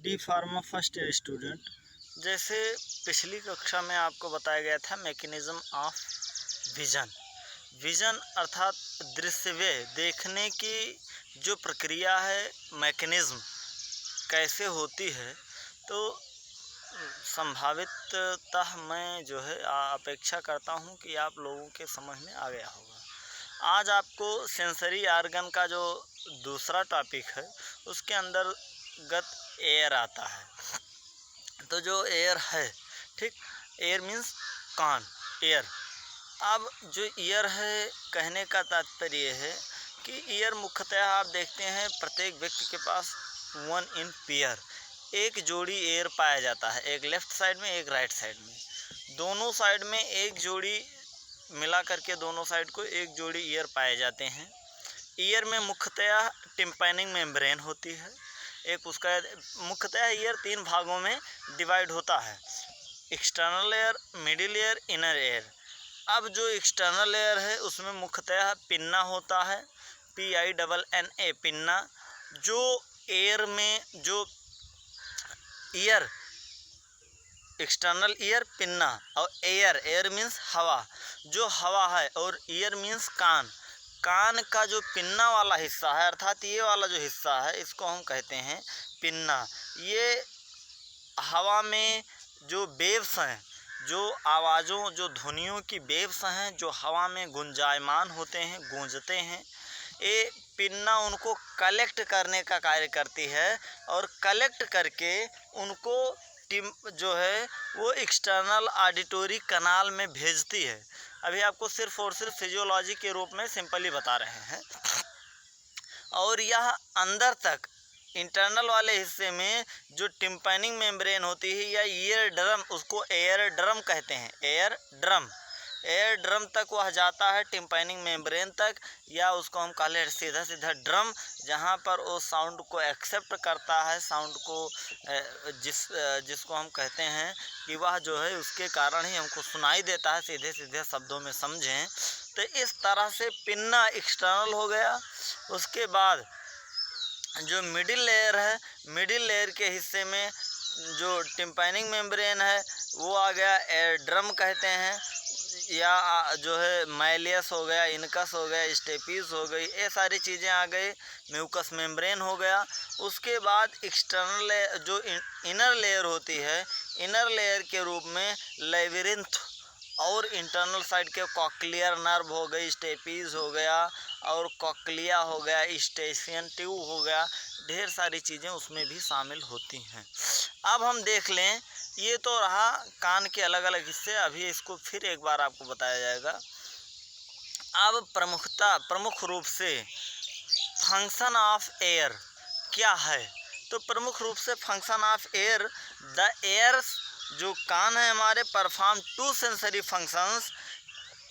D pharma first year student. जैसे पिछली कक्षा में आपको बताया गया था मैकेनिज्म ऑफ विजन। विजन अर्थात दृश्य वे देखने की जो प्रक्रिया है, मैकेनिज्म कैसे होती है। तो संभाविततः मैं जो है अपेक्षा करता हूँ कि आप लोगों के समझ में आ गया होगा। आज आपको सेंसरी ऑर्गन का जो दूसरा टॉपिक है उसके अंतर्गत एयर आता है। तो जो एयर है, ठीक, एयर मीन्स कान, एयर। अब जो ईयर है, कहने का तात्पर्य है कि ईयर मुख्यतः आप देखते हैं प्रत्येक व्यक्ति के पास वन इन पेयर, एक जोड़ी एयर पाया जाता है, एक लेफ्ट साइड में एक राइट साइड में। दोनों साइड में एक जोड़ी मिला करके दोनों साइड को एक जोड़ी ईयर पाए जाते हैं। ईयर में मुख्यतः टिम्पैनिक मेम्ब्रेन होती है। एक उसका मुख्यतः ईयर 3 भागों में डिवाइड होता है, external air, middle air, inner air. अब जो एक्सटर्नल एयर है उसमें मुख्यतः पिन्ना होता है, PINNA, पिन्ना। जो एयर में जो ईयर, एक्सटर्नल ईयर पिन्ना, और एयर मीन्स हवा, जो हवा है, और ईयर मीन्स कान। कान का जो पिन्ना वाला हिस्सा है, अर्थात ये वाला जो हिस्सा है, इसको हम कहते हैं पिन्ना। ये हवा में जो वेव्स हैं, जो आवाज़ों, जो ध्वनियों की वेव्स हैं, जो हवा में गुंजायमान होते हैं, गूंजते हैं, ये पिन्ना उनको कलेक्ट करने का कार्य करती है, और कलेक्ट करके उनको जो है वो एक्सटर्नल ऑडिटरी कनाल में भेजती है। अभी आपको सिर्फ और सिर्फ फिजियोलॉजी के रूप में सिंपली बता रहे हैं। और यह अंदर तक इंटरनल वाले हिस्से में जो टिम्पैनिक मेम्ब्रेन होती है या ईयर ड्रम, उसको एयर ड्रम कहते हैं, एयर ड्रम। एयर ड्रम तक वह जाता है, टिम्पैनिक मेम्ब्रेन तक, या उसको हम कह लें सीधा सीधा ड्रम, जहाँ पर वो साउंड को एक्सेप्ट करता है, साउंड को जिसको हम कहते हैं कि वह जो है उसके कारण ही हमको सुनाई देता है, सीधे सीधे शब्दों में समझें। तो इस तरह से पिन्ना एक्सटर्नल हो गया। उसके बाद जो मिडिल लेयर है, मिडिल लेयर के हिस्से में जो टिम्पैनिक मेम्ब्रेन है वो आ गया, एयर ड्रम कहते हैं, या जो है माइलियस हो गया, इनकस हो गया, स्टेपीज हो गई, ये सारी चीज़ें आ गई, म्यूकस मेम्ब्रेन हो गया। उसके बाद एक्सटर्नल जो इनर लेयर होती है, इनर लेयर के रूप में लेबिरिंथ और इंटरनल साइड के कॉक्लियर नर्व हो गई, स्टेपीज हो गया, और कॉक्लिया हो गया, स्टेशियन ट्यूब हो गया, ढेर सारी चीज़ें उसमें भी शामिल होती हैं। अब हम देख लें, ये तो रहा कान के अलग अलग हिस्से। अभी इसको फिर एक बार आपको बताया जाएगा। अब प्रमुख रूप से फंक्शन ऑफ एयर क्या है। तो प्रमुख रूप से function of air, the air, जो कान है हमारे, perform 2 sensory functions.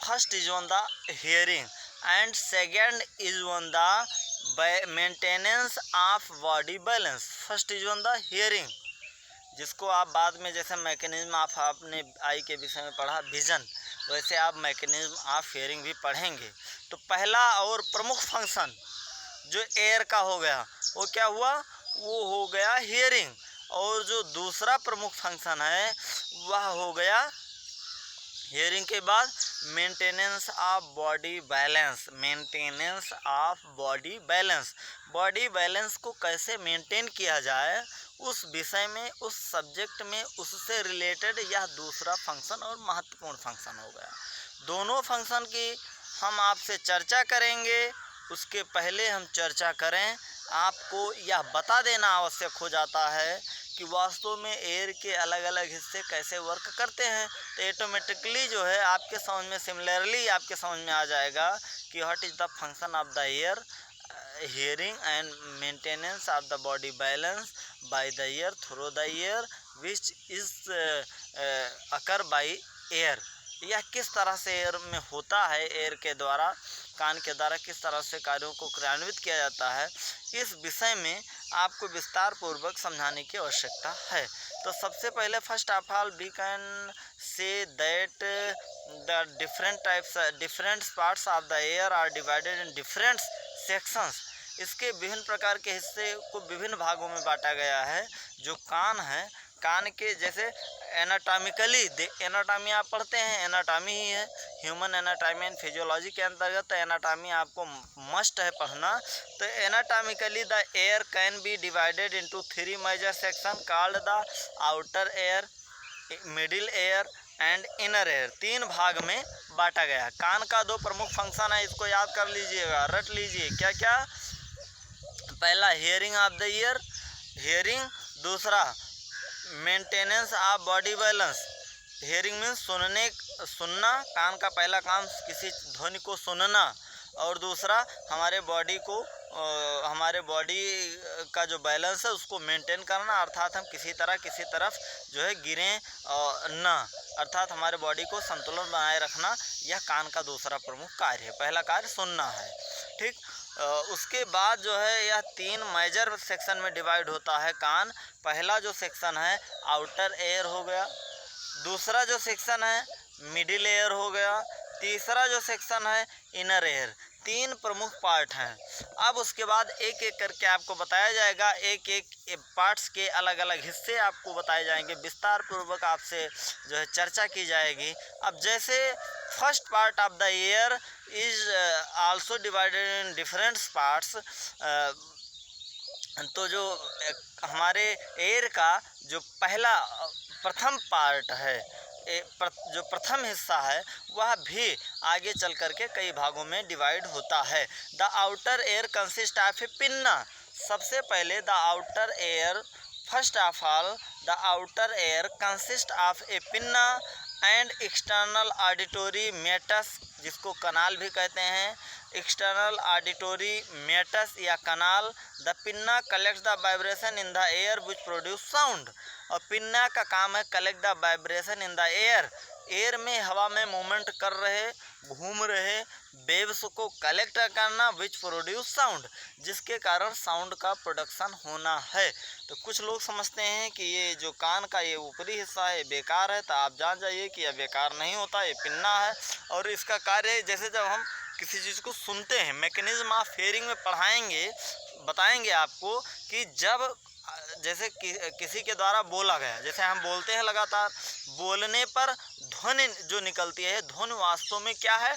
First is on the hearing and second is on the maintenance of body balance. First is on the hearing, जिसको आप बाद में जैसे मैकेनिज्म ऑफ आपने आई के विषय में पढ़ा विजन, वैसे आप मैकेनिज्म ऑफ हियरिंग भी पढ़ेंगे। तो पहला और प्रमुख फंक्शन जो एयर का हो गया वो क्या हुआ, वो हो गया हियरिंग। और जो दूसरा प्रमुख फंक्शन है वह हो गया हियरिंग के बाद maintenance of body balance. Maintenance of body balance, body balance को कैसे मेंटेन किया जाए उस विषय में, उस सब्जेक्ट में, उससे रिलेटेड यह दूसरा फंक्शन और महत्वपूर्ण फंक्शन हो गया। दोनों फंक्शन की हम आपसे चर्चा करेंगे। उसके पहले हम चर्चा करें, आपको यह बता देना आवश्यक हो जाता है कि वास्तव में एयर के अलग अलग हिस्से कैसे वर्क करते हैं। तो ऑटोमेटिकली जो है आपके समझ में, सिमिलरली आपके समझ में आ जाएगा कि what is the function of the air, hearing and maintenance of the body balance by the ear, through the ear, which is occur by air। यह किस तरह से एयर में होता है, एयर के द्वारा, कान के द्वारा किस तरह से कार्यों को क्रियान्वित किया जाता है, इस विषय में आपको विस्तार पूर्वक समझाने की आवश्यकता है। तो सबसे पहले first of all we can say that the different parts of the ear are divided in different sections इसके विभिन्न प्रकार के हिस्से को विभिन्न भागों में बांटा गया है। जो कान है, कान के जैसे एनाटॉमिकली, एनाटॉमी आप पढ़ते हैं, एनाटॉमी ही है, ह्यूमन एनाटॉमी एंड फिजियोलॉजी के अंतर्गत एनाटॉमी आपको मस्ट है पढ़ना। तो anatomically the ear can be divided into 3 major section called the outer ear, middle ear and inner ear. 3 भाग में बांटा गया। कान का 2 प्रमुख फंक्शन है, इसको याद कर लीजिएगा, रट लीजिए। क्या क्या? पहला hearing of the ear, hearing. दूसरा maintenance of body balance. Hearing means सुनना, कान का पहला काम किसी ध्वनि को सुनना, और दूसरा हमारे बॉडी का जो बैलेंस है उसको मेंटेन करना, अर्थात हम किसी तरफ जो है गिरें ना, अर्थात हमारे बॉडी को संतुलन बनाए रखना, यह कान का दूसरा प्रमुख कार्य है। पहला कार्य सुनना है, ठीक। उसके बाद जो है यह 3 मेजर सेक्शन में डिवाइड होता है कान। पहला जो सेक्शन है आउटर एयर हो गया, दूसरा जो सेक्शन है मिडिल एयर हो गया, तीसरा जो सेक्शन है इनर एयर। 3 प्रमुख पार्ट हैं। अब उसके बाद एक एक करके आपको बताया जाएगा, एक एक पार्ट्स के अलग अलग हिस्से आपको बताए जाएंगे, विस्तार पूर्वक आपसे जो है चर्चा की जाएगी। अब जैसे first part of the year is also divided in different parts. तो जो हमारे एयर का जो प्रथम पार्ट है, जो प्रथम हिस्सा है, वह भी आगे चल करके कई भागों में डिवाइड होता है। The outer ear consist of a pinna. सबसे पहले the outer ear, first of all the outer ear consist of a pinna and external auditory meatus, जिसको कनाल भी कहते हैं, एक्सटर्नल ऑडिटरी मेटस या canal. The pinna collects the vibration in the air which produce sound. और पिन्ना का काम है collect the vibration in the air, air में हवा में मूवमेंट कर रहे, घूम रहे वेव्स को कलेक्ट करना, विच प्रोड्यूस साउंड, जिसके कारण साउंड का प्रोडक्शन होना है। तो कुछ लोग समझते हैं कि ये जो कान का ये ऊपरी हिस्सा है बेकार है, तो आप जान जाइए कि यह बेकार नहीं होता, ये पिन्ना है। और इसका कार्य जैसे जब हम किसी चीज़ को सुनते हैं, मैकेनिज्म ऑफ हियरिंग में पढ़ाएंगे, बताएंगे आपको कि जब जैसे किसी के द्वारा बोला गया, जैसे हम बोलते हैं लगातार, बोलने पर ध्वनि जो निकलती है, ध्वनि वास्तव में क्या है?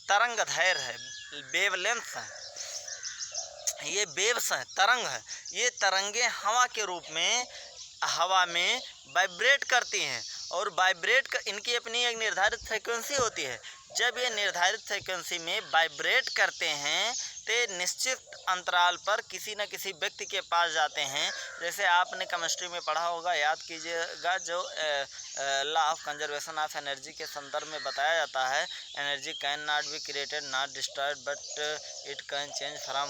तरंग दैर्घ्य है, वेवलेंथ है, ये वेव्स हैं, तरंग है। ये तरंगे हवा के रूप में हवा में वाइब्रेट करती हैं, और वाइब्रेट इनकी अपनी एक निर्धारित फ्रीक्वेंसी होती है। जब ये निर्धारित फ्रीक्वेंसी में वाइब्रेट करते हैं तो निश्चित अंतराल पर किसी न किसी व्यक्ति के पास जाते हैं। जैसे आपने केमिस्ट्री में पढ़ा होगा, याद कीजिएगा, जो law of conservation of energy के संदर्भ में बताया जाता है, energy can not be created not destroyed but it can change from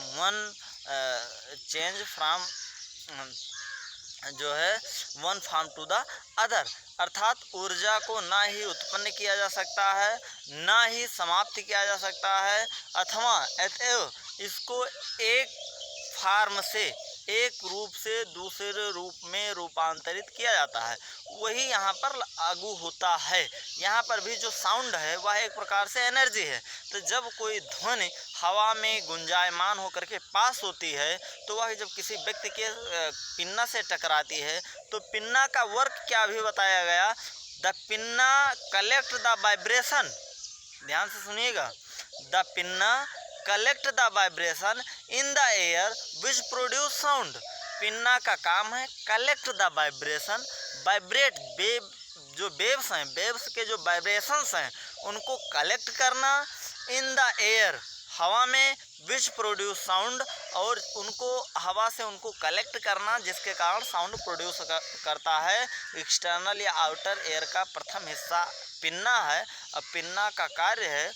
जो है one form to the other, अर्थात ऊर्जा को ना ही उत्पन्न किया जा सकता है, ना ही समाप्त किया जा सकता है, अथवा इसको एक फॉर्म से, एक रूप से दूसरे रूप में रूपांतरित किया जाता है। वही यहाँ पर लागू होता है। यहाँ पर भी जो साउंड है वह एक प्रकार से एनर्जी है। तो जब कोई ध्वनि हवा में गुंजायमान होकर के पास होती है, तो वह जब किसी व्यक्ति के पिन्ना से टकराती है, तो पिन्ना का वर्क क्या भी बताया गया, the pinna collect the vibration. ध्यान से सुनिएगा, the pinna collect the vibration in the air which produce sound. Pinna का काम है collect the vibration, vibrate wave, जो वेव्स हैं, वेव्स के जो वाइब्रेशंस हैं उनको कलेक्ट करना, इन द एयर, हवा में, विच प्रोड्यूस साउंड, और उनको हवा से उनको कलेक्ट करना, जिसके कारण साउंड प्रोड्यूस करता है। एक्सटर्नल या आउटर एयर का प्रथम हिस्सा पिन्ना है। अब पिन्ना का कार्य है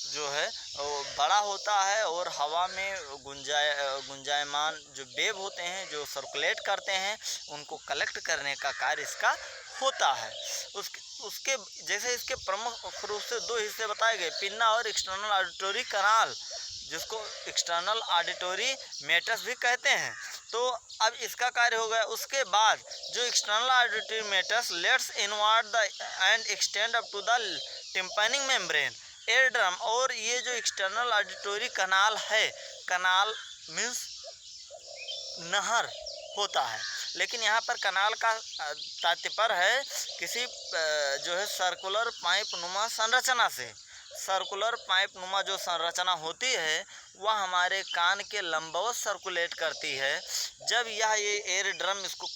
जो है वो बड़ा होता है, और हवा में गुंजायमान जो वेव होते हैं, जो सर्कुलेट करते हैं, उनको कलेक्ट करने का कार्य इसका होता है। उसके जैसे इसके प्रमुख रूप से 2 हिस्से बताए गए, पिन्ना और एक्सटर्नल ऑडिटरी कनाल, जिसको एक्सटर्नल ऑडिटरी मेटस भी कहते हैं। तो अब इसका कार्य हो गया। उसके बाद जो external auditory meatus lets inward the and extend up to the tympanic membrane, ear drum, और ये जो एक्सटर्नल ऑडिटरी कनाल है, कनाल मीन्स नहर होता है, लेकिन यहाँ पर कनाल का तात्पर्य है किसी जो है सर्कुलर पाइप नुमा संरचना से। सर्कुलर पाइप नुमा जो संरचना होती है वह हमारे कान के लंबवत सर्कुलेट करती है। जब ये एयर ड्रम इसको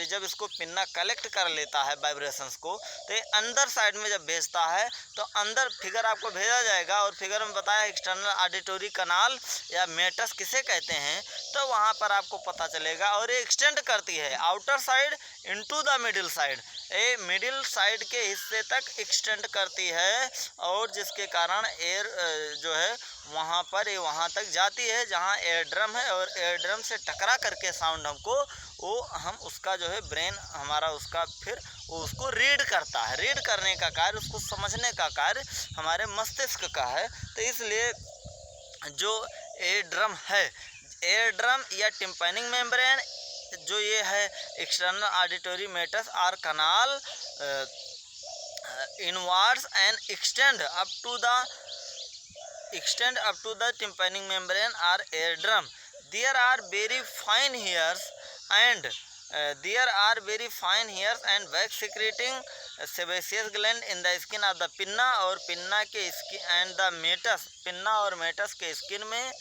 जब इसको पिन्ना कलेक्ट कर लेता है वाइब्रेशंस को, तो ये अंदर साइड में जब भेजता है तो अंदर फिगर आपको भेजा जाएगा, और फिगर में बताया एक्सटर्नल ऑडिटरी कनाल या मेटस किसे कहते हैं, तो वहाँ पर आपको पता चलेगा। और ये एक्सटेंड करती है outer side into the middle side, ये मिडिल साइड के हिस्से तक एक्सटेंड करती है, और जिसके कारण एयर जो है वहाँ पर ये वहाँ तक जाती है जहाँ एयर ड्रम है, और एयर ड्रम से टकरा करके साउंड हम उसका जो है ब्रेन हमारा उसका फिर वो उसको रीड करता है। रीड करने का कार्य, उसको समझने का कार्य हमारे मस्तिष्क का है। तो इसलिए जो एयर ड्रम है, एयर ड्रम या टिम्पैनिक मेम्ब्रेन जो ये है external auditory meatus or canal inwards and extend up to the tympanic membrane or eardrum. There are very fine hairs and wax secreting sebaceous gland in the skin of the pinna, और pinna के skin and the meatus, pinna और meatus के skin में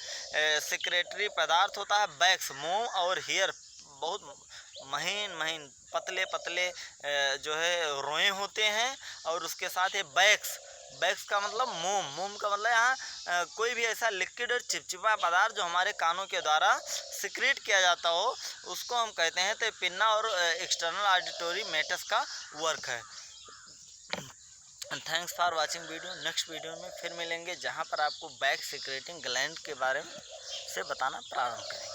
secretary पदार्थ होता है wax, मोम और हेयर, बहुत महीन पतले पतले जो है रोए होते हैं, और उसके साथ ये बैक्स का मतलब मोम का मतलब यहाँ कोई भी ऐसा लिक्विड और चिपचिपा पदार्थ जो हमारे कानों के द्वारा सिक्रेट किया जाता हो उसको हम कहते हैं। तो पिन्ना और एक्सटर्नल ऑडिटरी मेटस का वर्क है। Thanks for watching video. Next video में फिर मिलेंगे जहाँ पर आपको बैक सिक्रेटिंग ग्लैंड के बारे में से बताना प्रारंभ करेंगे।